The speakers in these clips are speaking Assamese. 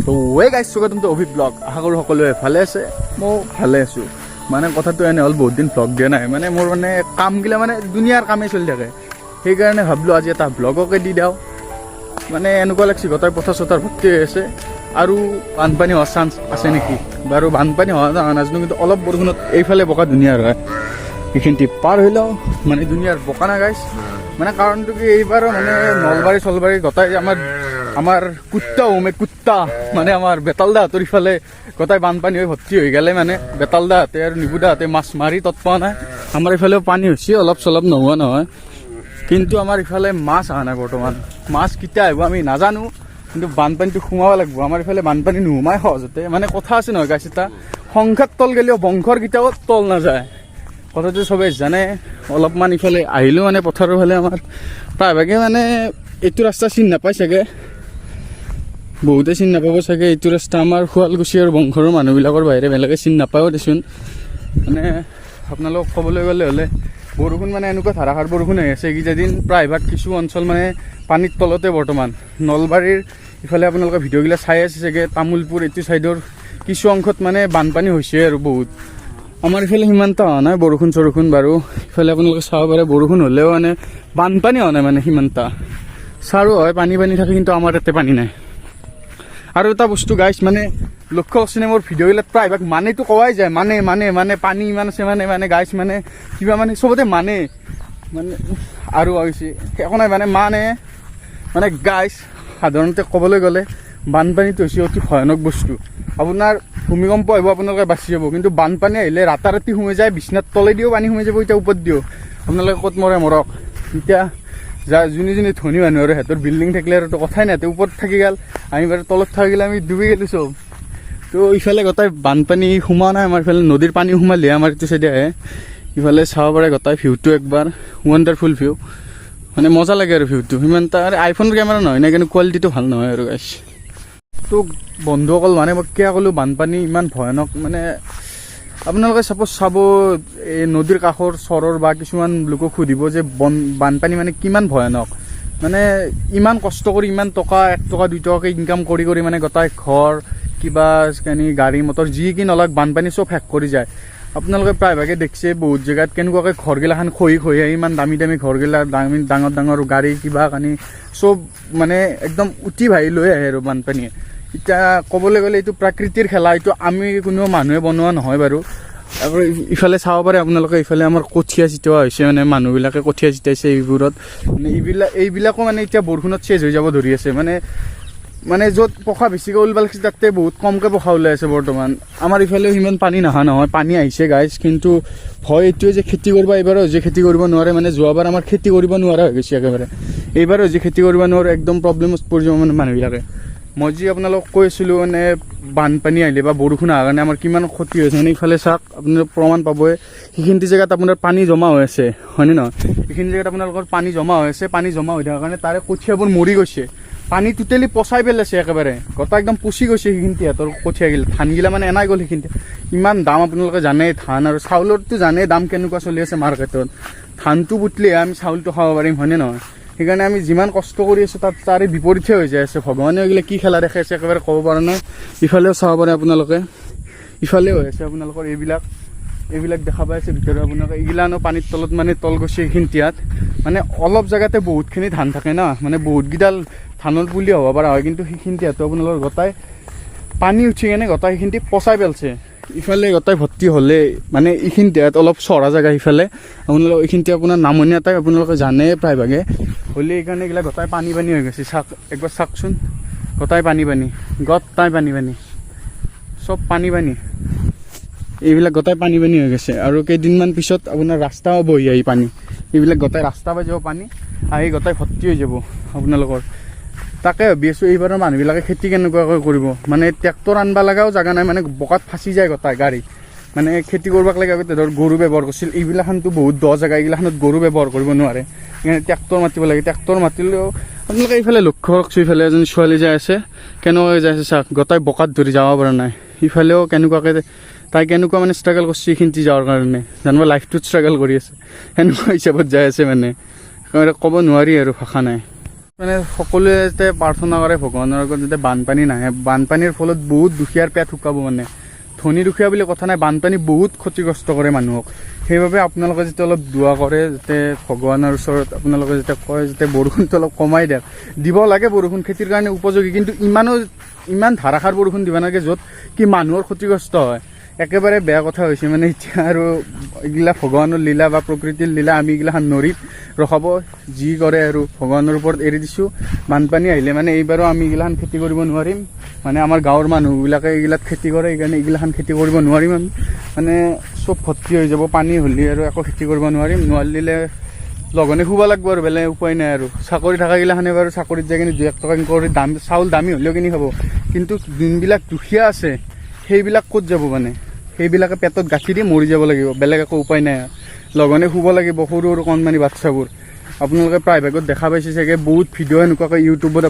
তো গাইজ স্বাগতম টু অভি ব্লগ। আশা কৰোঁ সকলোৱে ভালে আছে, মই ভালে আছোঁ। মানে কথাটো এনে হ'ল বহুত দিন ব্লগ দিয়া নাই, মানে মোৰ মানে কামগিলা মানে দুনিয়াৰ কামেই চলি থাকে, সেইকাৰণে ভাবিলোঁ আজি এটা ব্লগকে দি দিওঁ। মানে এনেকুৱা লাগিছে গোটেই পথাৰ চথাৰ ভৰ্তি হৈ আছে আৰু বানপানী হোৱাৰ চান্স আছে নেকি বাৰু। বানপানী হোৱা নাজানো, কিন্তু অলপ বৰষুণত এইফালে বোকা ধুনীয়াৰ হয়, এইখিনি পাৰ হৈ লওঁ মানে ধুনীয়াৰ বোকা না গাইজ। মানে কাৰণটো কি, এইবাৰ মানে নলবাৰী চলবাৰী গোটাই আমাৰ কুত্তা মানে আমাৰ বেতালদাহঁতৰ ইফালে গোটাই বানপানী হৈ ভৰ্তি হৈ গ'লে, মানে বেতালদাহঁতে আৰু নিবুদাহঁতে মাছ মাৰি তৎ পোৱা নাই। আমাৰ ইফালেও পানী হৈছে অলপ চলপ, নোহোৱা নহয়, কিন্তু আমাৰ ইফালে মাছ অহা নাই বৰ্তমান। মাছ কেতিয়া আহিব আমি নাজানো, কিন্তু বানপানীটো সোমাব লাগিব। আমাৰ ইফালে বানপানী নোসোমাই সহজতে, মানে কথা আছে নহয় গাইছ, এটা সংখ্যাত তল গ'লেও বংশৰ কেতিয়াও তল নাযায়, কথাটো চবেই জানে। অলপমান ইফালে আহিলেও মানে পথাৰৰ ফালে আমাৰ প্ৰায়ভাগে মানে এইটো ৰাস্তা চিনি নাপায় চাগে, বহুতে চিনি নাপাব চাগে এইটো ৰাস্তা। আমাৰ শুৱালকুছি আৰু বংশৰৰ মানুহবিলাকৰ বাহিৰে বেলেগে চিনি নাপায়ও দেচোন। মানে আপোনালোকক ক'বলৈ গ'লে হ'লে বৰষুণ মানে এনেকুৱা ধাৰাসাৰ বৰষুণ হৈ আছে এইকেইদিন, প্ৰায়ভাগ কিছু অঞ্চল মানে পানীৰ তলতে বৰ্তমান। নলবাৰীৰ ইফালে আপোনালোকে ভিডিঅ'গিলা চাই আছে চাগে, তামোলপুৰ এইটো ছাইডৰ কিছু অংশত মানে বানপানী হৈছে আৰু বহুত। আমাৰ ইফালে সিমান এটা হোৱা নাই বৰষুণ চৰষুণ বাৰু। ইফালে আপোনালোকে চাব পাৰে বৰষুণ হ'লেও মানে বানপানী হোৱা নাই, মানে সিমান এটা চাৰো হয়, পানী থাকে, কিন্তু আমাৰ ইয়াতে পানী নাই। আৰু এটা বস্তু গাইছ, মানে লক্ষ্য কৰিছেনে মোৰ ভিডিঅ'গিলাত প্ৰায়ভাগ মানেতো কোৱাই যায়, মানে পানী ইমান আছে, মানে গাইছ মানে কিবা মানে চবতে মানে আৰু হৈছে একো নাই, মানে গাইছ সাধাৰণতে ক'বলৈ গ'লে বানপানীটো হৈছে অতি ভয়ানক বস্তু। আপোনাৰ ভূমিকম্প আহিব আপোনালোকে বাচি যাব, কিন্তু বানপানী আহিলে ৰাতাৰাতি সোমাই যায়, বিচনাত তলেদিও পানী সোমাই যাব, এতিয়া ওপৰত দিও আপোনালোকে ক'ত মৰক। এতিয়া যোনে ধনী মানুহ আৰু সিহঁতৰ বিল্ডিং থাকিলে আৰু কথাই নাই, ওপৰত থাকি গ'ল, আমি বাৰু তলত থাকি গ'লে আমি ডুবি গ'লোঁ চব। তো ইফালে গোটাই বানপানী সোমোৱা নাই, আমাৰ ইফালে নদীৰ পানী সোমালে আমাৰ এইটো চাইডে আহে। ইফালে চাব পাৰে গোটাই ভিউটো একবাৰ ৱাণ্ডাৰফুল ভিউ, মানে মজা লাগে আৰু ভিউটো। সিমান এটা আইফোনৰ কেমেৰা নহয় না, কিন্তু কোৱালিটিটো ভাল নহয় আৰু গাইছ। তো বন্ধুসকল, মানে মই কিয় ক'লোঁ বানপানী ইমান ভয়ানক, মানে আপোনালোকে চাপ'জ চাব এই নদীৰ কাষৰ চৰৰ বা কিছুমান লোকক সুধিব যে বানপানী মানে কিমান ভয়ানক। মানে ইমান কষ্ট কৰি ইমান টকা 1 টকা 2 টকাকৈ ইনকাম কৰি মানে গোটাই ঘৰ কিবা গাড়ী মটৰ যি কি নলওক, বানপানী চব শেষ কৰি যায়। আপোনালোকে প্ৰায়ভাগে দেখিছে বহুত জেগাত কেনেকুৱাকৈ ঘৰগিলাখান খহি আহি, ইমান দামী ঘৰগিলা, ডাঙৰ গাড়ী কিবা কানি চব মানে একদম উঠি ভাহি লৈ আহে আৰু বানপানীয়ে। এতিয়া ক'বলৈ গ'লে এইটো প্ৰাকৃতিৰ খেলা, এইটো আমি কোনো মানুহে বনোৱা নহয় বাৰু। আৰু ইফালে চাব পাৰে আপোনালোকে, ইফালে আমাৰ কঠীয়া চিটোৱা হৈছে, মানে মানুহবিলাকে কঠীয়া চিটাইছে এইবোৰত, মানে এইবিলাকো মানে এতিয়া বৰষুণত চেজ হৈ যাব ধৰি আছে। মানে য'ত পখা বেছিকৈ ওলাব লাগিছে তাতে বহুত কমকৈ পখা ওলাই আছে বৰ্তমান। আমাৰ ইফালেও সিমান পানী নহয়, পানী আহিছে গাইজ, কিন্তু ভয় এইটোৱে যে খেতি কৰিব এইবাৰো যে খেতি কৰিব নোৱাৰে। মানে যোৱাবাৰ আমাৰ খেতি কৰিব নোৱাৰা হৈ গৈছে একেবাৰে, এইবাৰো যে খেতি কৰিব নোৱাৰে, একদম প্ৰব্লেমত পৰি যাব মানে মানুহবিলাকে। মই যি আপোনালোকক কৈ আছিলোঁ, মানে বানপানী আহিলে বা বৰষুণ অহাৰ কাৰণে আমাৰ কিমান ক্ষতি হৈছে, মানে ইফালে চাওক আপোনালোকে প্ৰমাণ পাবই। সেইখিনি জেগাত আপোনাৰ পানী জমা হৈ আছে, হয়নে নহয়? এইখিনি জেগাত আপোনালোকৰ পানী জমা হৈ আছে, পানী জমা হৈ থকাৰ কাৰণে তাৰে কঠীয়াবোৰ মৰি গৈছে, পানী টোটেলি পচাই পেলাইছে একেবাৰে, গোটা একদম পচি গৈছে সেইখিনি সিহঁতৰ কঠীয়াগিলা। ধানগিলা মানে এনাই গ'ল সেইখিনি। ইমান দাম আপোনালোকে জানে, ধান আৰু চাউলৰতো জানে দাম কেনেকুৱা চলি আছে মাৰ্কেটত। ধানটো পুতলিহে আমি চাউলটো খাব পাৰিম, হয়নে নহয়? সেইকাৰণে আমি যিমান কষ্ট কৰি আছোঁ তাৰে বিপৰীতহে হৈ যাই আছে। ভগৱানে এইগিলা কি খেলা দেখাইছে একেবাৰে ক'ব পৰা নাই। ইফালেও চাব পাৰে আপোনালোকে, ইফালেও হৈ আছে আপোনালোকৰ এইবিলাক দেখা পাই আছে ভিতৰত আপোনালোকে। এইগিলানো পানীৰ তলত মানে তল গৈছে সেইখিনি তিয়াত, মানে অলপ জেগাতে বহুতখিনি ধান থাকে না, মানে বহুতকেইডাল ধানৰ পুলি হ'ব পৰা হয়, কিন্তু সেইখিনি তিয়াতো আপোনালোকৰ গোটাই পানী উঠি কেনে গোটাই সেইখিনি পচাই পেলাইছে। ইফালে গোটাই ভৰ্তি হ'লে মানে এইখিনি তিয়াত অলপ চহৰা জেগা, সিফালে আপোনালোক এইখিনিতে আপোনাৰ নামনি এটাই আপোনালোকে জানে প্ৰায়ভাগে, হ'লে এইকাৰণে এইগিলা গোটাই পানী হৈ গৈছে। একবাৰ চাওকচোন, গোটাই পানী চব পানী এইবিলাক গোটাই পানী হৈ গৈছে। আৰু কেইদিনমান পিছত আপোনাৰ ৰাস্তাও বহি আহি পানী, এইবিলাক গোটাই ৰাস্তা পাই যাব, পানী আহি গোটাই ভৰ্তি হৈ যাব আপোনালোকৰ। তাকে ভাবি আছোঁ এইবাৰৰ মানুহবিলাকে খেতি কেনেকুৱাকৈ কৰিব, মানে ট্ৰেক্টৰ আনিব লগাও জেগা নাই, মানে বোকাত ফাঁচি যায় গোটাই গাড়ী। মানে খেতি কৰিব লাগে আগতে ধৰ গৰু ব্যৱহাৰ কৰিছিল, এইবিলাখানতো বহুত দ জেগা, এইগিলাখনত গৰু ব্যৱহাৰ কৰিব নোৱাৰে, সেইকাৰণে ট্ৰেক্টৰ মাতিব লাগে। ট্ৰেক্টৰ মাতিলেও আপোনালোকে এইফালে লক্ষ্য ৰাখছোঁ, ইফালে এজনী ছোৱালী যাই আছে, কেনেকুৱাকৈ যাই আছে চাওক, গোটাই বোকাত ধৰি যাব পৰা নাই। ইফালেও কেনেকুৱাকৈ তাই কেনেকুৱা মানে ষ্ট্ৰাগল কৰিছে এইখিনিতে যাৱাৰ কাৰণে, জানিব লাইফটোত ষ্ট্ৰাগল কৰি আছে, সেনেকুৱা হিচাপত যাই আছে, মানে ক'ব নোৱাৰি আৰু ভাষা নাই। মানে সকলোৱে যাতে প্ৰাৰ্থনা কৰে ভগৱানৰ আগত যাতে বানপানী নাহে। বানপানীৰ ফলত বহুত দুখীয়াৰ পেট শুকাব। মানে ধনী দুখীয়া বুলি কথা নাই, বানপানী বহুত ক্ষতিগ্ৰস্ত কৰে মানুহক। সেইবাবে আপোনালোকে যাতে অলপ দোৱা কৰে, যাতে ভগৱানৰ ওচৰত আপোনালোকে যাতে কয় যাতে বৰষুণটো অলপ কমাই দিব লাগে। বৰষুণ খেতিৰ কাৰণে উপযোগী, কিন্তু ইমান ধাৰাসাৰ বৰষুণ দিব নালাগে য'ত কি মানুহৰ ক্ষতিগ্ৰস্ত হয়। একেবাৰে বেয়া কথা হৈছে মানে এতিয়া। আৰু এইগিলা ভগৱানৰ লীলা বা প্ৰকৃতিৰ লীলা, আমি এইগিলাখান নৰিত ৰখাব যি কৰে আৰু ভগৱানৰ ওপৰত এৰি দিছোঁ। বানপানী আহিলে মানে এইবাৰো আমি এইগিলাখান খেতি কৰিব নোৱাৰিম। মানে আমাৰ গাঁৱৰ মানুহবিলাকে এইগিলাত খেতি কৰে, সেইকাৰণে এইগিলাখান খেতি কৰিব নোৱাৰিম আমি। মানে চব ভৰ্তি হৈ যাব পানী হ'লে, আৰু একো খেতি কৰিব নোৱাৰিম। নোৱাৰিলে লঘনে শুব লাগিব আৰু বেলেগ উপায় নাই। আৰু চাকৰি থকাগিলাখানে বাৰু চাকৰিত যাই কিনে 2-1 টকা কৰি চাউল দামী হ'লেও কিনি খাব, কিন্তু যোনবিলাক দুখীয়া আছে সেইবিলাক ক'ত যাব? মানে সেইবিলাকে পেটত গাঁঠি দি মৰি যাব লাগিব, বেলেগ একো উপায় নাই। লঘনে শুব লাগিব সৰু সৰু কণমানি বাচ্চাবোৰ। আপোনালোকে প্ৰায়ভাগত দেখা পাইছে চাগে, বহুত ভিডিঅ' এনেকুৱাকৈ ইউটিউবত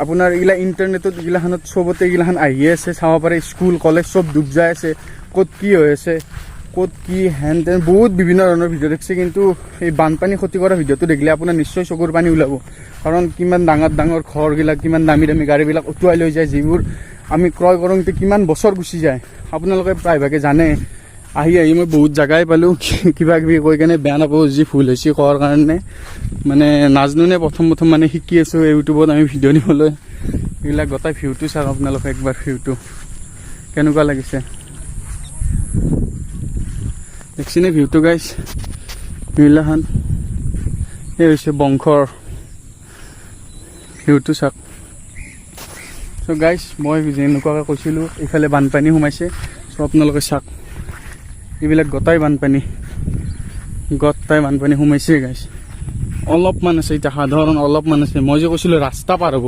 আপোনাৰ এইগিলা ইণ্টাৰনেটত এইগিলাখানত চবতে এইগিলাখান আহিয়ে আছে, চাব পাৰে। স্কুল কলেজ চব ডুব যাই আছে, ক'ত কি হৈ আছে, ক'ত কি হেন তেন বহুত বিভিন্ন ধৰণৰ ভিডিঅ' দেখিছে। কিন্তু এই বানপানী ক্ষতি কৰা ভিডিঅ'টো দেখিলে আপোনাৰ নিশ্চয় চকুৰ পানী ওলাব। কাৰণ কিমান ডাঙৰ ডাঙৰ ঘৰবিলাক, কিমান দামী দামী গাড়ীবিলাক উটুৱাই লৈ যায়, যিবোৰ আমি ক্ৰয় কৰোঁতে কিমান বছৰ গুচি যায়। আপোনালোকে প্ৰায়ভাগে জানে। আহি মই বহুত জেগাই পালোঁ, কিবা কিবি কৈ কেনে বেয়া নাপাব যি ভুল হৈছে কোৱাৰ কাৰণে। মানে নাজানোনে প্ৰথম মানে শিকি আছোঁ ইউটিউবত আমি ভিডিঅ' দিবলৈ। এইবিলাক গোটাই ভিউটো চাওক আপোনালোকে একবাৰ, ভিউটো কেনেকুৱা লাগিছে দেখছিনে ভিউটো গাইছ? এইগিলাখান এই হৈছে বংশৰ ভিউটো চাওক। চ' গাইছ, মই যেনেকুৱাকৈ কৈছিলোঁ এইফালে বানপানী সোমাইছে। চ' আপোনালোকে চাওক, এইবিলাক গোটাই বানপানী সোমাইছে গাইছ। অলপমান আছে এতিয়া, সাধাৰণ অলপমান আছে। মই যে কৈছিলোঁ ৰাস্তা পাৰ হ'ব,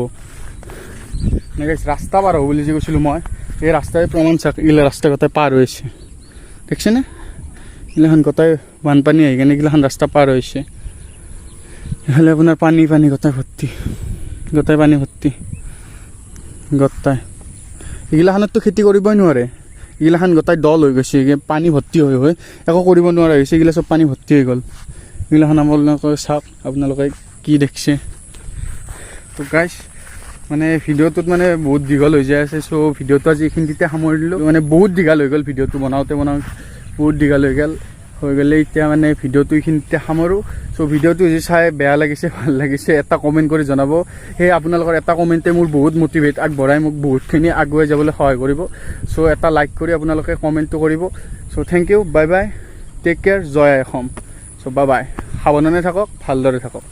গাইছ ৰাস্তা পাৰ হ'ব বুলি যে কৈছিলোঁ মই, এই ৰাস্তাই প্ৰমাণ চাওক। এইগিলা ৰাস্তা গোটাই পাৰ হৈছে, দেখিছেনে? এইগিলাখান গোটাই বানপানী আহি কেনে এইগিলাখান ৰাস্তা পাৰ হৈছে। এইফালে আপোনাৰ পানী গোটাই ভৰ্তি, গোটাই পানী ভৰ্তি গোটাই। এইগিলাখানততো খেতি কৰিবই নোৱাৰে, এইগিলাখান গোটাই দল হৈ গৈছে, পানী ভৰ্তি হৈ একো কৰিব নোৱাৰা হৈছে। এইগিলা চব পানী ভৰ্তি হৈ গ'ল। এইগিলাখান আপোনালোকে চাওক, আপোনালোকে কি দেখিছে। তো গাইছ, মানে ভিডিঅ'টোত মানে বহুত দীঘল হৈ যায় আছে। চ' ভিডিঅ'টো আজি এইখিনিতে সামৰি দিলোঁ। মানে বহুত দীঘল হৈ গ'ল ভিডিঅ'টো বনাওঁতে বহুত দীঘল হৈ গ'লে এতিয়া মানে ভিডিঅ'টো এইখিনিতে সামৰোঁ। চ' ভিডিঅ'টো যদি চাই বেয়া লাগিছে ভাল লাগিছে এটা কমেণ্ট কৰি জনাব। সেই আপোনালোকৰ এটা কমেণ্টে মোৰ বহুত মটিভেট আগবঢ়াই মোক বহুতখিনি আগুৱাই যাবলৈ সহায় কৰিব। চ' এটা লাইক কৰি আপোনালোকে কমেণ্টটো কৰিব। So' thank you, bye bye, take care, জয় আই অসম। চ' বাই বাই, সাৱধানে থাকক, ভালদৰে থাকক।